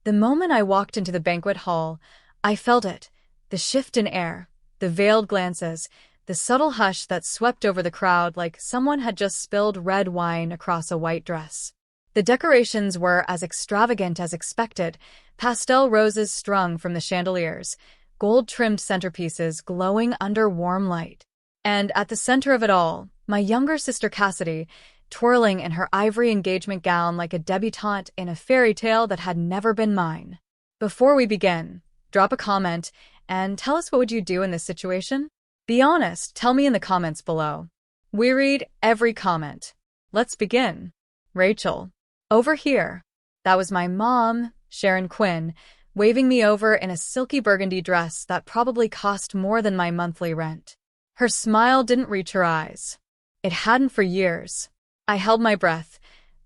The moment I walked into the banquet hall, I felt it. The shift in air, the veiled glances, the subtle hush that swept over the crowd like someone had just spilled red wine across a white dress. The decorations were as extravagant as expected, pastel roses strung from the chandeliers, gold-trimmed centerpieces glowing under warm light. And at the center of it all, my younger sister Cassidy, twirling in her ivory engagement gown like a debutante in a fairy tale that had never been mine. Before we begin, drop a comment and tell us what would you do in this situation? Be honest, tell me in the comments below. We read every comment. Let's begin. Rachel. Over here. That was my mom, Sharon Quinn, waving me over in a silky burgundy dress that probably cost more than my monthly rent. Her smile didn't reach her eyes. It hadn't for years. I held my breath,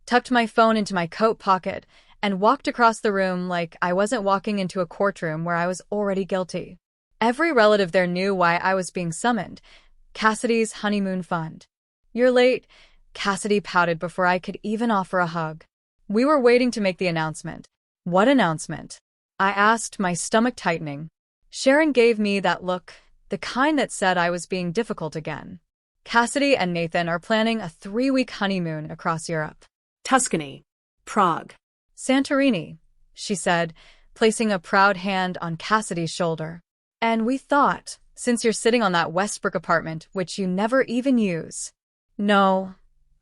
tucked my phone into my coat pocket, and walked across the room like I wasn't walking into a courtroom where I was already guilty. Every relative there knew why I was being summoned. Cassidy's honeymoon fund. You're late, Cassidy pouted before I could even offer a hug. We were waiting to make the announcement. What announcement? I asked, my stomach tightening. Sharon gave me that look, the kind that said I was being difficult again. Cassidy and Nathan are planning a 3-week honeymoon across Europe. Tuscany. Prague. Santorini, she said, placing a proud hand on Cassidy's shoulder. And we thought, since you're sitting on that Westbrook apartment, which you never even use. No,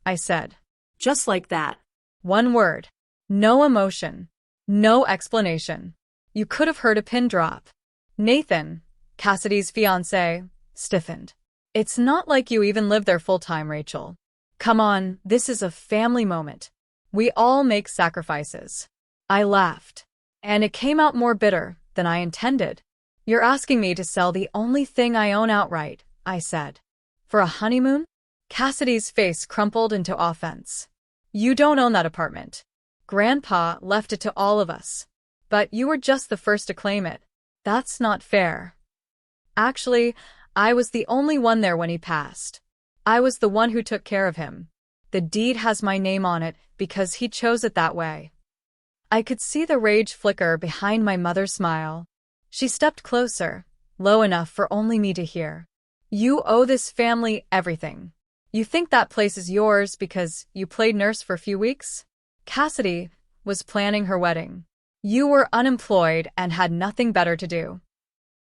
I said. Just like that. One word. No emotion. No explanation. You could have heard a pin drop. Nathan, Cassidy's fiancé, stiffened. It's not like you even live there full-time, Rachel. Come on, this is a family moment. We all make sacrifices. I laughed. And it came out more bitter than I intended. You're asking me to sell the only thing I own outright, I said. For a honeymoon? Cassidy's face crumpled into offense. You don't own that apartment. Grandpa left it to all of us. But you were just the first to claim it. That's not fair. Actually, I was the only one there when he passed. I was the one who took care of him. The deed has my name on it because he chose it that way. I could see the rage flicker behind my mother's smile. She stepped closer, low enough for only me to hear. You owe this family everything. You think that place is yours because you played nurse for a few weeks? Cassidy was planning her wedding. You were unemployed and had nothing better to do.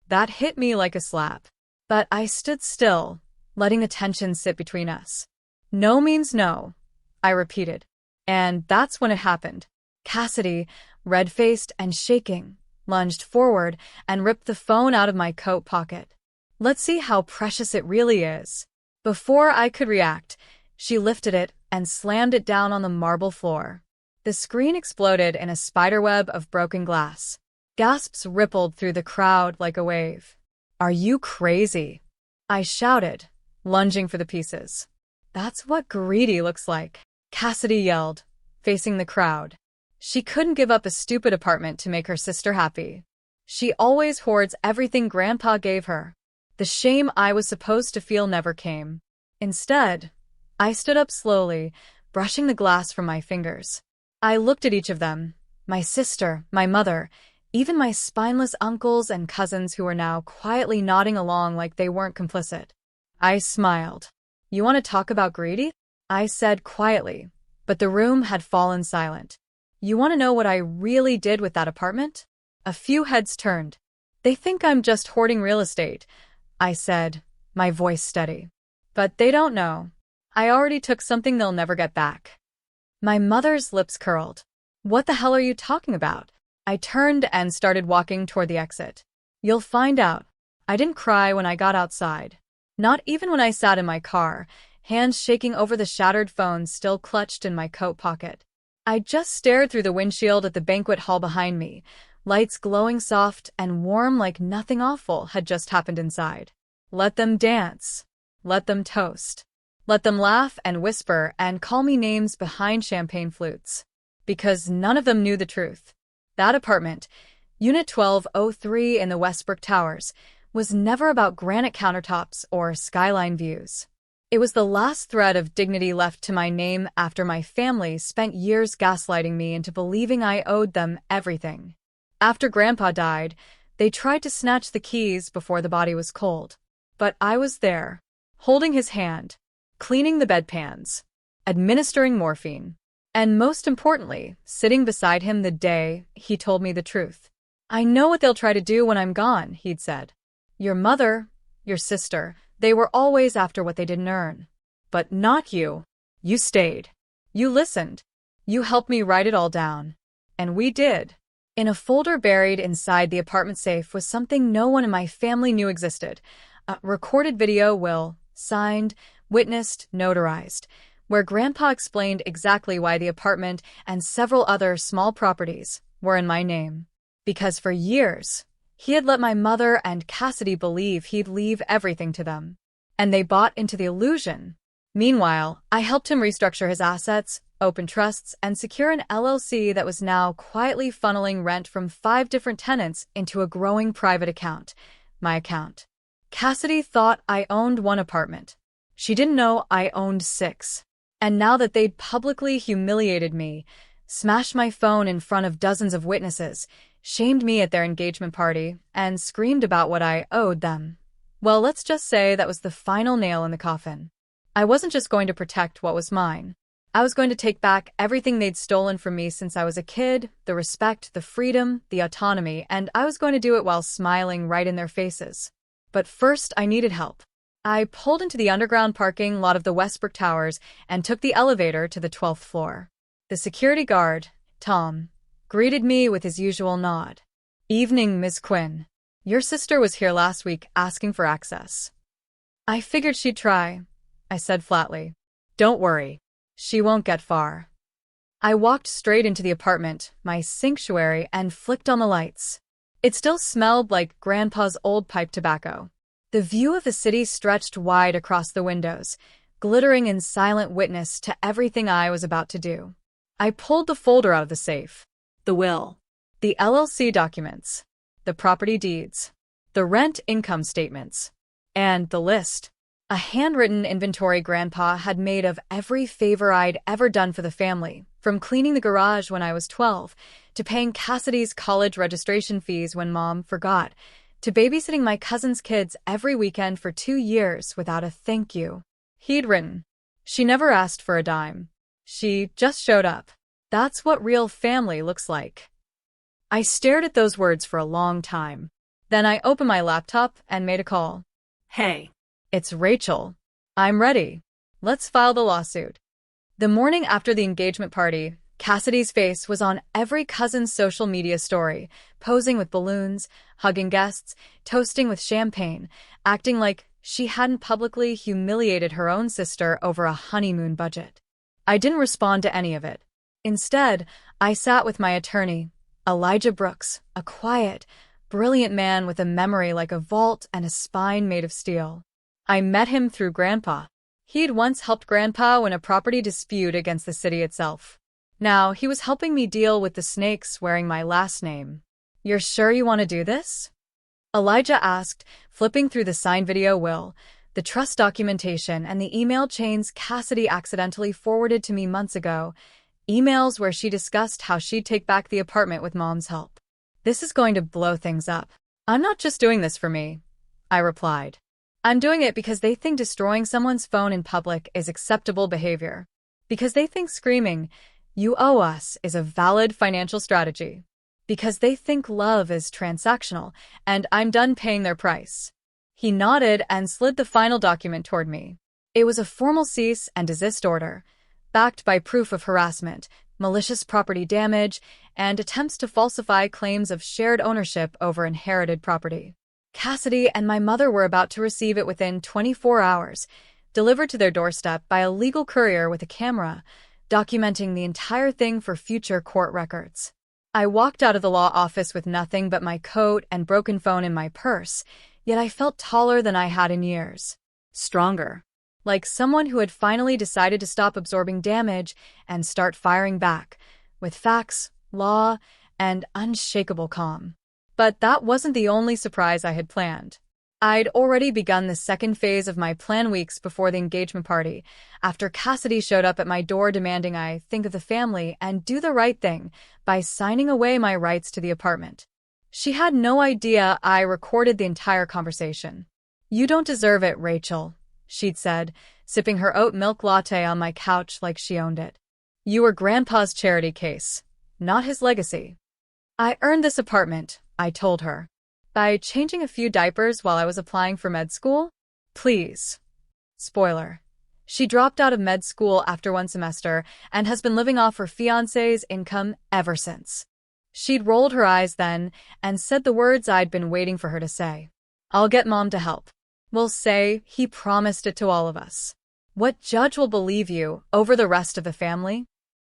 That hit me like a slap. But I stood still, letting the tension sit between us. No means no, I repeated. And that's when it happened. Cassidy, red-faced and shaking, lunged forward and ripped the phone out of my coat pocket. Let's see how precious it really is. Before I could react, she lifted it and slammed it down on the marble floor. The screen exploded in a spiderweb of broken glass. Gasps rippled through the crowd like a wave. Are you crazy? I shouted, lunging for the pieces. That's what greedy looks like, Cassidy yelled, facing the crowd. She couldn't give up a stupid apartment to make her sister happy. She always hoards everything Grandpa gave her. The shame I was supposed to feel never came. Instead, I stood up slowly, brushing the glass from my fingers. I looked at each of them, my sister, my mother, even my spineless uncles and cousins who were now quietly nodding along like they weren't complicit. I smiled. You want to talk about greedy? I said quietly, but the room had fallen silent. You want to know what I really did with that apartment? A few heads turned. They think I'm just hoarding real estate, I said, my voice steady. But they don't know. I already took something they'll never get back. My mother's lips curled. What the hell are you talking about? I turned and started walking toward the exit. You'll find out. I didn't cry when I got outside. Not even when I sat in my car, hands shaking over the shattered phone still clutched in my coat pocket. I just stared through the windshield at the banquet hall behind me, lights glowing soft and warm like nothing awful had just happened inside. Let them dance. Let them toast. Let them laugh and whisper and call me names behind champagne flutes. Because none of them knew the truth. That apartment, Unit 1203 in the Westbrook Towers, was never about granite countertops or skyline views. It was the last thread of dignity left to my name after my family spent years gaslighting me into believing I owed them everything. After Grandpa died, they tried to snatch the keys before the body was cold. But I was there, holding his hand, cleaning the bedpans, administering morphine, and most importantly, sitting beside him the day he told me the truth. "I know what they'll try to do when I'm gone," he'd said. "Your mother, your sister, they were always after what they didn't earn. But not you. You stayed. You listened. You helped me write it all down." And we did. In a folder buried inside the apartment safe was something no one in my family knew existed. A recorded video will, signed, witnessed, notarized, where Grandpa explained exactly why the apartment and several other small properties were in my name. Because for years, he had let my mother and Cassidy believe he'd leave everything to them. And they bought into the illusion. Meanwhile, I helped him restructure his assets, open trusts, and secure an LLC that was now quietly funneling rent from 5 different tenants into a growing private account, my account. Cassidy thought I owned 1 apartment. She didn't know I owned 6. And now that they'd publicly humiliated me, smashed my phone in front of dozens of witnesses, shamed me at their engagement party, and screamed about what I owed them, well, let's just say that was the final nail in the coffin. I wasn't just going to protect what was mine. I was going to take back everything they'd stolen from me since I was a kid, the respect, the freedom, the autonomy, and I was going to do it while smiling right in their faces. But first, I needed help. I pulled into the underground parking lot of the Westbrook Towers and took the elevator to the 12th floor. The security guard, Tom, greeted me with his usual nod. "Evening, Miss Quinn. Your sister was here last week asking for access." "I figured she'd try," I said flatly. "Don't worry. She won't get far." I walked straight into the apartment, my sanctuary, and flicked on the lights. It still smelled like Grandpa's old pipe tobacco. The view of the city stretched wide across the windows, glittering in silent witness to everything I was about to do. I pulled the folder out of the safe. The will. The LLC documents. The property deeds. The rent income statements. And the list. A handwritten inventory Grandpa had made of every favor I'd ever done for the family, from cleaning the garage when I was 12, to paying Cassidy's college registration fees when Mom forgot, to babysitting my cousin's kids every weekend for 2 years without a thank you. He'd written, "She never asked for a dime. She just showed up. That's what real family looks like." I stared at those words for a long time. Then I opened my laptop and made a call. "Hey. It's Rachel. I'm ready. Let's file the lawsuit." The morning after the engagement party, Cassidy's face was on every cousin's social media story, posing with balloons, hugging guests, toasting with champagne, acting like she hadn't publicly humiliated her own sister over a honeymoon budget. I didn't respond to any of it. Instead, I sat with my attorney, Elijah Brooks, a quiet, brilliant man with a memory like a vault and a spine made of steel. I met him through Grandpa. He'd once helped Grandpa win a property dispute against the city itself. Now, he was helping me deal with the snakes wearing my last name. "You're sure you want to do this?" Elijah asked, flipping through the signed video will, the trust documentation, and the email chains Cassidy accidentally forwarded to me months ago, emails where she discussed how she'd take back the apartment with Mom's help. "This is going to blow things up." "I'm not just doing this for me," I replied. "I'm doing it because they think destroying someone's phone in public is acceptable behavior. Because they think screaming, 'You owe us,' is a valid financial strategy. Because they think love is transactional, and I'm done paying their price." He nodded and slid the final document toward me. It was a formal cease and desist order, backed by proof of harassment, malicious property damage, and attempts to falsify claims of shared ownership over inherited property. Cassidy and my mother were about to receive it within 24 hours, delivered to their doorstep by a legal courier with a camera, documenting the entire thing for future court records. I walked out of the law office with nothing but my coat and broken phone in my purse, yet I felt taller than I had in years. Stronger. Like someone who had finally decided to stop absorbing damage and start firing back, with facts, law, and unshakable calm. But that wasn't the only surprise I had planned. I'd already begun the second phase of my plan weeks before the engagement party, after Cassidy showed up at my door demanding I think of the family and do the right thing by signing away my rights to the apartment. She had no idea I recorded the entire conversation. "You don't deserve it, Rachel," she'd said, sipping her oat milk latte on my couch like she owned it. "You were Grandpa's charity case, not his legacy." "I earned this apartment," I told her, "by changing a few diapers while I was applying for med school." Please. Spoiler. She dropped out of med school after one semester and has been living off her fiancé's income ever since. She'd rolled her eyes then and said the words I'd been waiting for her to say. "I'll get Mom to help. We'll say he promised it to all of us. What judge will believe you over the rest of the family?"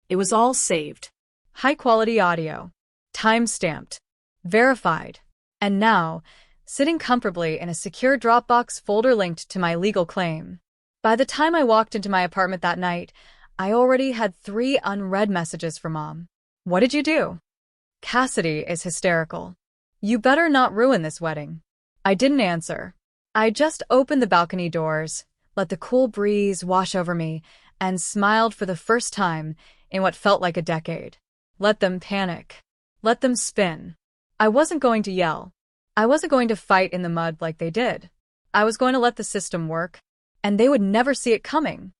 It was all saved. High-quality audio. Time-stamped. Verified. And now, sitting comfortably in a secure Dropbox folder linked to my legal claim. By the time I walked into my apartment that night, I already had 3 unread messages from Mom. "What did you do?" "Cassidy is hysterical. You better not ruin this wedding." I didn't answer. I just opened the balcony doors, let the cool breeze wash over me, and smiled for the first time in what felt like a decade. Let them panic. Let them spin. I wasn't going to yell. I wasn't going to fight in the mud like they did. I was going to let the system work, and they would never see it coming.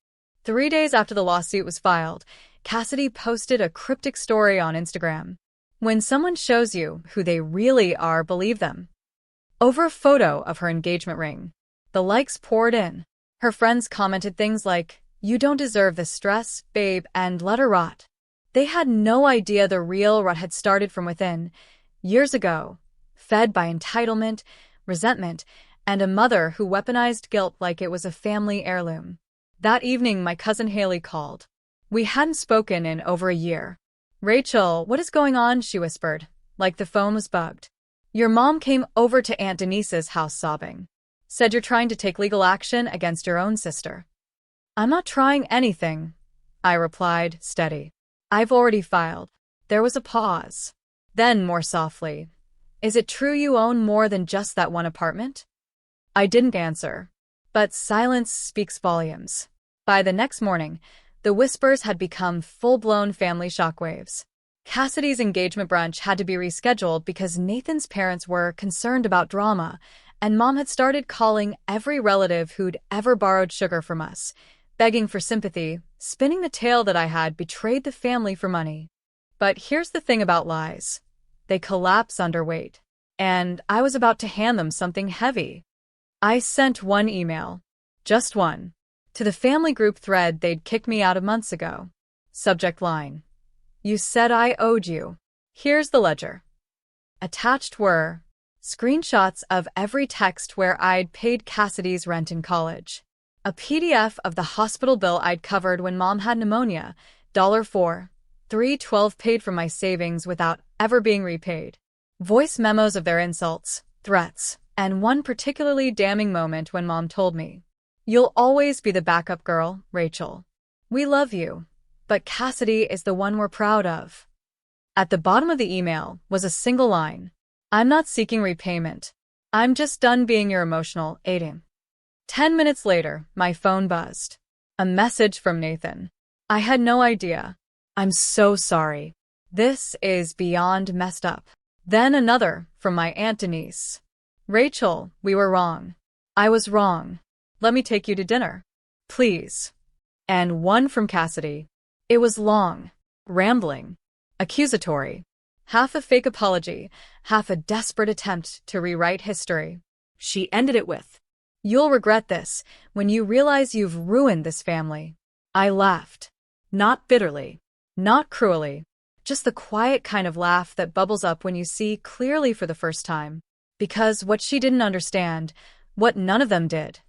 3 days after the lawsuit was filed, Cassidy posted a cryptic story on Instagram. "When someone shows you who they really are, believe them." Over a photo of her engagement ring. The likes poured in. Her friends commented things like, "You don't deserve this stress, babe," and "let her rot." They had no idea the real rot had started from within, years ago, fed by entitlement, resentment, and a mother who weaponized guilt like it was a family heirloom. That evening, my cousin Haley called. We hadn't spoken in over a year. "Rachel, what is going on?" she whispered, like the phone was bugged. "Your mom came over to Aunt Denise's house sobbing. Said you're trying to take legal action against your own sister." "I'm not trying anything," I replied, steady. "I've already filed." There was a pause. Then, more softly, "Is it true you own more than just that one apartment?" I didn't answer. But silence speaks volumes. By the next morning, the whispers had become full-blown family shockwaves. Cassidy's engagement brunch had to be rescheduled because Nathan's parents were concerned about drama, and Mom had started calling every relative who'd ever borrowed sugar from us, begging for sympathy, spinning the tale that I had betrayed the family for money. But here's the thing about lies. They collapse under weight. And I was about to hand them something heavy. I sent one email. Just one. To the family group thread they'd kicked me out of months ago. Subject line: "You said I owed you." Here's the ledger. Attached were screenshots of every text where I'd paid Cassidy's rent in college. A PDF of the hospital bill I'd covered when Mom had pneumonia, $4, $3.12 paid from my savings without ever being repaid. Voice memos of their insults, threats, and one particularly damning moment when Mom told me, "You'll always be the backup girl, Rachel. We love you, but Cassidy is the one we're proud of." At the bottom of the email was a single line: "I'm not seeking repayment. I'm just done being your emotional aiding." 10 minutes later, my phone buzzed. A message from Nathan. I had no idea. "I'm so sorry. This is beyond messed up." Then another from my Aunt Denise. "Rachel, we were wrong. I was wrong. Let me take you to dinner. Please." And one from Cassidy. It was long, rambling, accusatory. Half a fake apology, half a desperate attempt to rewrite history. She ended it with, "You'll regret this when you realize you've ruined this family." I laughed. Not bitterly. Not cruelly. Just the quiet kind of laugh that bubbles up when you see clearly for the first time. Because what she didn't understand, what none of them did,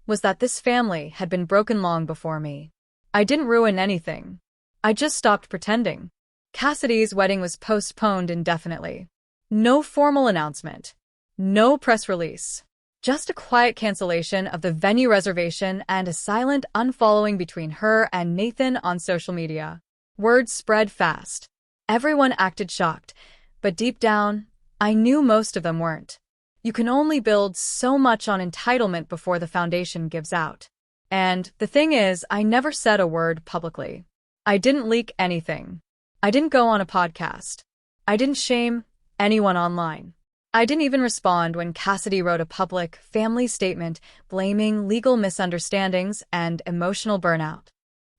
was that this family had been broken long before me. I didn't ruin anything. I just stopped pretending. Cassidy's wedding was postponed indefinitely. No formal announcement. No press release. Just a quiet cancellation of the venue reservation and a silent unfollowing between her and Nathan on social media. Word spread fast. Everyone acted shocked, but deep down, I knew most of them weren't. You can only build so much on entitlement before the foundation gives out. And the thing is, I never said a word publicly. I didn't leak anything. I didn't go on a podcast. I didn't shame anyone online. I didn't even respond when Cassidy wrote a public family statement blaming legal misunderstandings and emotional burnout.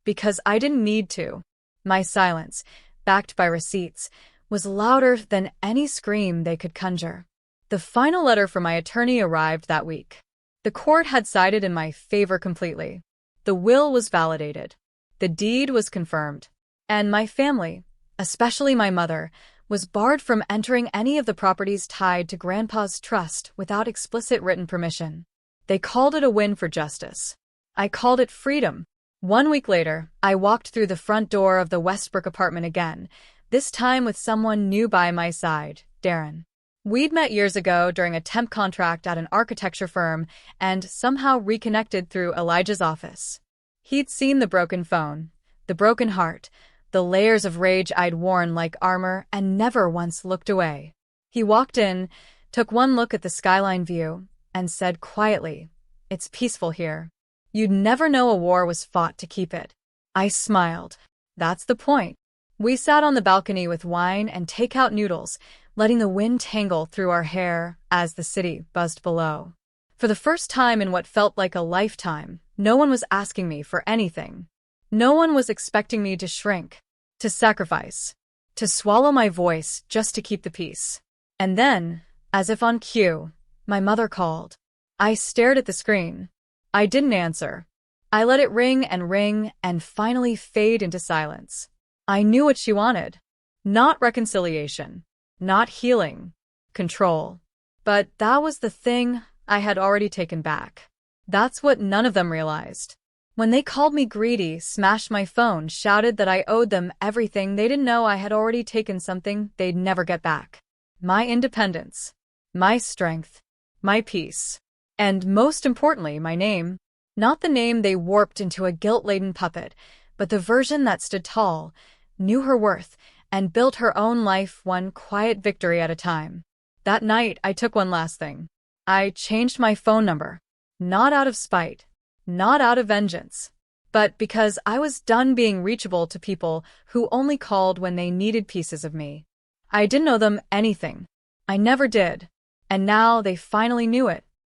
Because I didn't need to. My silence, backed by receipts, was louder than any scream they could conjure. The final letter from my attorney arrived that week. The court had sided in my favor completely. The will was validated. The deed was confirmed. And my family, especially my mother, was barred from entering any of the properties tied to Grandpa's trust without explicit written permission. They called it a win for justice. I called it freedom. 1 week later, I walked through the front door of the Westbrook apartment again, this time with someone new by my side, Darren. We'd met years ago during a temp contract at an architecture firm and somehow reconnected through Elijah's office. He'd seen the broken phone, the broken heart, the layers of rage I'd worn like armor, and never once looked away. He walked in, took one look at the skyline view, and said quietly, "It's peaceful here. You'd never know a war was fought to keep it." I smiled. That's the point. We sat on the balcony with wine and takeout noodles, letting the wind tangle through our hair as the city buzzed below. For the first time in what felt like a lifetime, no one was asking me for anything. No one was expecting me to shrink, to sacrifice, to swallow my voice just to keep the peace. And then, as if on cue, my mother called. I stared at the screen. I didn't answer. I let it ring and finally fade into silence. I knew what she wanted. Not reconciliation. Not healing. Control. But that was the thing I had already taken back. That's what none of them realized. When they called me greedy, smashed my phone, shouted that I owed them everything, they didn't know I had already taken something they'd never get back. My independence. My strength. My peace. And most importantly, my name. Not the name they warped into a guilt-laden puppet, but the version that stood tall, knew her worth, and built her own life one quiet victory at a time. That night, I took one last thing. I changed my phone number. Not out of spite. Not out of vengeance. But because I was done being reachable to people who only called when they needed pieces of me. I didn't owe them anything. I never did. And now they finally knew it.